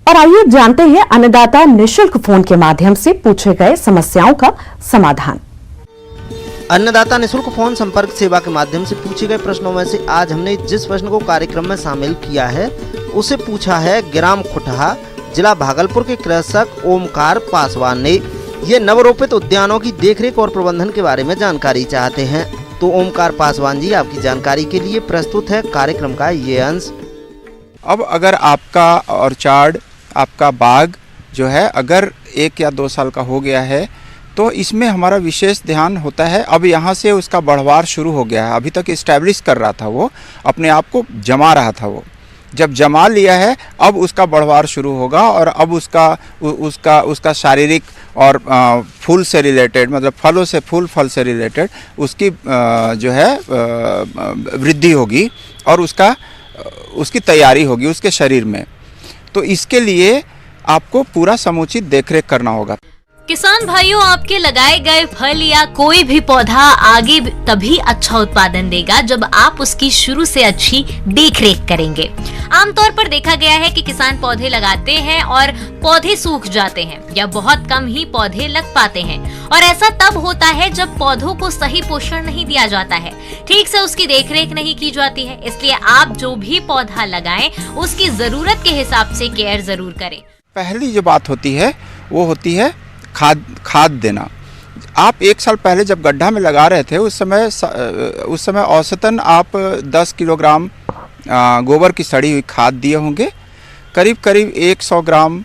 और आइए जानते हैं अन्नदाता निशुल्क फोन के माध्यम से पूछे गए समस्याओं का समाधान। अन्नदाता निशुल्क फोन संपर्क सेवा के माध्यम से पूछे गए प्रश्नों में से आज हमने जिस प्रश्न को कार्यक्रम में शामिल किया है उसे पूछा है ग्राम खुटहा, जिला भागलपुर के कृषक ओमकार पासवान ने। ये नवरोपित उद्यानों की देखरेख और प्रबंधन के बारे में जानकारी चाहते हैं। तो ओमकार पासवान जी, आपकी जानकारी के लिए प्रस्तुत है कार्यक्रम का ये अंश। अब अगर आपका ऑर्चार्ड, आपका बाग जो है अगर 1 या 2 साल का हो गया है तो इसमें हमारा विशेष ध्यान होता है। अब यहाँ से उसका बढ़वार शुरू हो गया है। अभी तक इस्टेब्लिश कर रहा था, वो अपने आप को जमा रहा था। वो जब जमा लिया है अब उसका बढ़वार शुरू होगा और अब उसका शारीरिक और फूल से रिलेटेड, मतलब फलों से, फूल फल से रिलेटेड उसकी जो है वृद्धि होगी और उसकी तैयारी होगी उसके शरीर में। तो इसके लिए आपको पूरा समुचित देखरेख करना होगा। किसान भाइयों, आपके लगाए गए फल या कोई भी पौधा आगे तभी अच्छा उत्पादन देगा जब आप उसकी शुरू से अच्छी देखरेख करेंगे। आमतौर पर देखा गया है कि किसान पौधे लगाते हैं और पौधे सूख जाते हैं या बहुत कम ही पौधे लग पाते हैं, और ऐसा तब होता है जब पौधों को सही पोषण नहीं दिया जाता है, ठीक से उसकी देखरेख नहीं की जाती है। इसलिए आप जो भी पौधा लगाएं उसकी जरूरत के हिसाब से केयर जरूर करें। पहली जो बात होती है वो होती है खाद देना। आप 1 साल पहले जब गड्ढा में लगा रहे थे उस समय औसतन आप 10 किलोग्राम गोबर की सड़ी हुई खाद दिए होंगे, करीब 100 ग्राम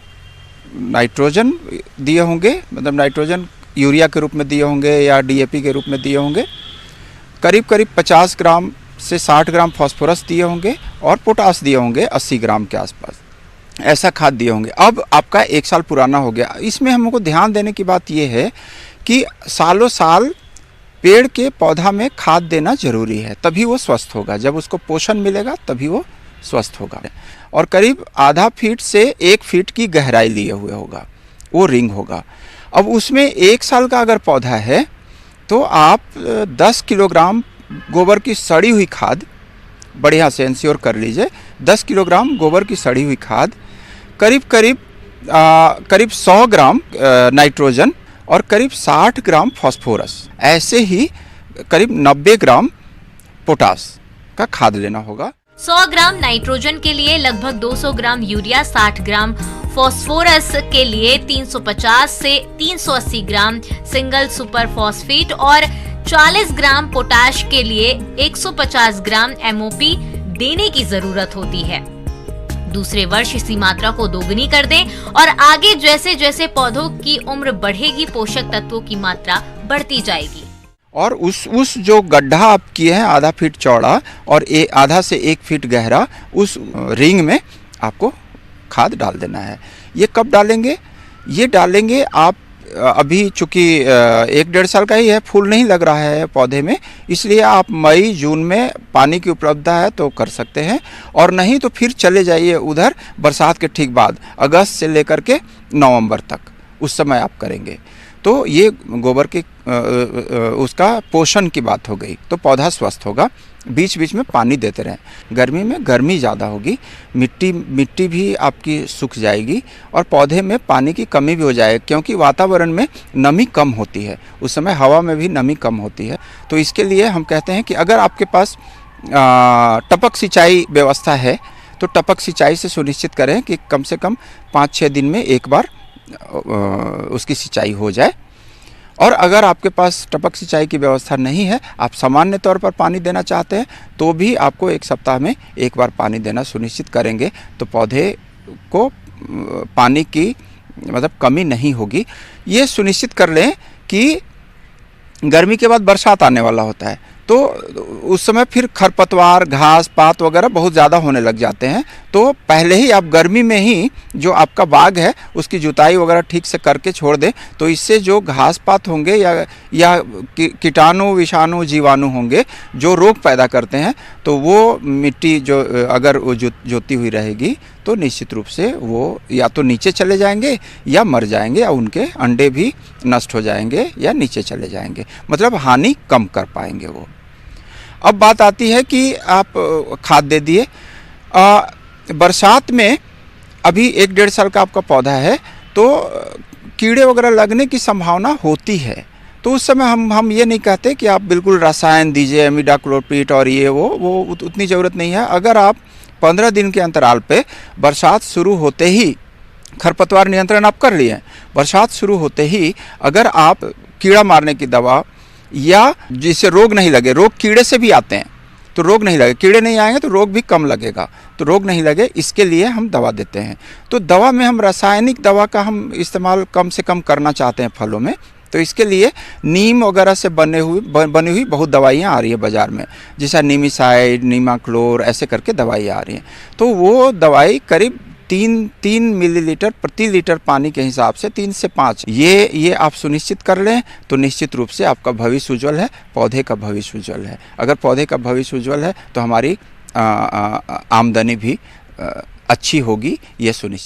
नाइट्रोजन दिए होंगे, मतलब नाइट्रोजन यूरिया के रूप में दिए होंगे या डीएपी के रूप में दिए होंगे, करीब 50 ग्राम से 60 ग्राम फास्फोरस दिए होंगे और पोटास दिए होंगे 80 ग्राम के आसपास, ऐसा खाद दिए होंगे। अब आपका 1 साल पुराना हो गया। इसमें हमको ध्यान देने की बात यह है कि सालों साल पेड़ के पौधा में खाद देना जरूरी है, तभी वो स्वस्थ होगा। जब उसको पोषण मिलेगा तभी वो स्वस्थ होगा। और करीब आधा फीट से 1 फीट की गहराई लिए हुए होगा, वो रिंग होगा। अब उसमें 1 साल का अगर पौधा है तो आप 10 किलोग्राम गोबर की सड़ी हुई खाद, बढ़िया से इंश्योर कर लीजिए, 10 किलोग्राम गोबर की सड़ी हुई खाद, करीब 100 ग्राम नाइट्रोजन और करीब 60 ग्राम फास्फोरस, ऐसे ही करीब 90 ग्राम पोटास का खाद लेना होगा। 100 ग्राम नाइट्रोजन के लिए लगभग 200 ग्राम यूरिया, 60 ग्राम फास्फोरस के लिए 350 से 380 ग्राम सिंगल सुपर फॉस्फेट और 40 ग्राम पोटाश के लिए 150 ग्राम एमओपी देने की जरूरत होती है। दूसरे वर्ष इसी मात्रा को दोगुनी कर दें और आगे जैसे जैसे पौधों की उम्र बढ़ेगी पोषक तत्वों की मात्रा बढ़ती जाएगी। और उस जो गड्ढा आप किए हैं आधा फीट चौड़ा और आधा से 1 फीट गहरा, उस रिंग में आपको खाद डाल देना है। ये कब डालेंगे? ये डालेंगे आप अभी चूँकि 1-1.5 साल का ही है, फूल नहीं लग रहा है पौधे में, इसलिए आप मई जून में पानी की उपलब्धता है तो कर सकते हैं, और नहीं तो फिर चले जाइए उधर बरसात के ठीक बाद, अगस्त से लेकर के नवंबर तक, उस समय आप करेंगे। तो ये गोबर के उसका पोषण की बात हो गई, तो पौधा स्वस्थ होगा। बीच बीच में पानी देते रहें। गर्मी में गर्मी ज़्यादा होगी, मिट्टी भी आपकी सूख जाएगी और पौधे में पानी की कमी भी हो जाएगी, क्योंकि वातावरण में नमी कम होती है, उस समय हवा में भी नमी कम होती है। तो इसके लिए हम कहते हैं कि अगर आपके पास टपक सिंचाई व्यवस्था है तो टपक सिंचाई से सुनिश्चित करें कि कम से कम 5-6 दिन में एक बार उसकी सिंचाई हो जाए। और अगर आपके पास टपक सिंचाई की व्यवस्था नहीं है, आप सामान्य तौर पर पानी देना चाहते हैं, तो भी आपको 1 सप्ताह में एक बार पानी देना सुनिश्चित करेंगे, तो पौधे को पानी की मतलब कमी नहीं होगी। ये सुनिश्चित कर लें कि गर्मी के बाद बरसात आने वाला होता है, तो उस समय फिर खरपतवार, घास पात वगैरह बहुत ज़्यादा होने लग जाते हैं। तो पहले ही आप गर्मी में ही जो आपका बाग है उसकी जुताई वगैरह ठीक से करके छोड़ दें, तो इससे जो घास पात होंगे या कीटाणु विषाणु जीवाणु होंगे जो रोग पैदा करते हैं, तो वो मिट्टी जो अगर वो जोती हुई रहेगी तो निश्चित रूप से वो या तो नीचे चले जाएंगे या मर जाएंगे, या उनके अंडे भी नष्ट हो जाएंगे या नीचे चले जाएंगे, मतलब हानि कम कर पाएंगे वो। अब बात आती है कि आप खाद दे दिए, बरसात में अभी 1-1.5 साल का आपका पौधा है तो कीड़े वगैरह लगने की संभावना होती है। तो उस समय हम ये नहीं कहते कि आप बिल्कुल रसायन दीजिए, इमिडाक्लोप्रिड और ये वो उतनी ज़रूरत नहीं है। अगर आप 15 दिन के अंतराल पे बरसात शुरू होते ही खरपतवार नियंत्रण आप कर लिए, बरसात शुरू होते ही अगर आप कीड़ा मारने की दवा या जिससे रोग नहीं लगे, रोग कीड़े से भी आते हैं तो रोग नहीं लगे, कीड़े नहीं आएंगे तो रोग भी कम लगेगा, तो रोग नहीं लगे इसके लिए हम दवा देते हैं। तो दवा में हम रासायनिक दवा का हम इस्तेमाल कम से कम करना चाहते हैं फलों में। तो इसके लिए नीम वगैरह से बनी हुई बहुत दवाइयाँ आ रही है बाज़ार में, जैसा नीमिसाइड, नीमाक्लोर ऐसे करके दवाइयाँ आ रही हैं। तो वो दवाई करीब 3 मिलीलीटर प्रति लीटर पानी के हिसाब से 3 से 5 ये आप सुनिश्चित कर लें तो निश्चित रूप से आपका भविष्य उज्ज्वल है, पौधे का भविष्य उज्ज्वल है। अगर पौधे का भविष्य उज्ज्वल है तो हमारी आमदनी भी अच्छी होगी, ये सुनिश्चित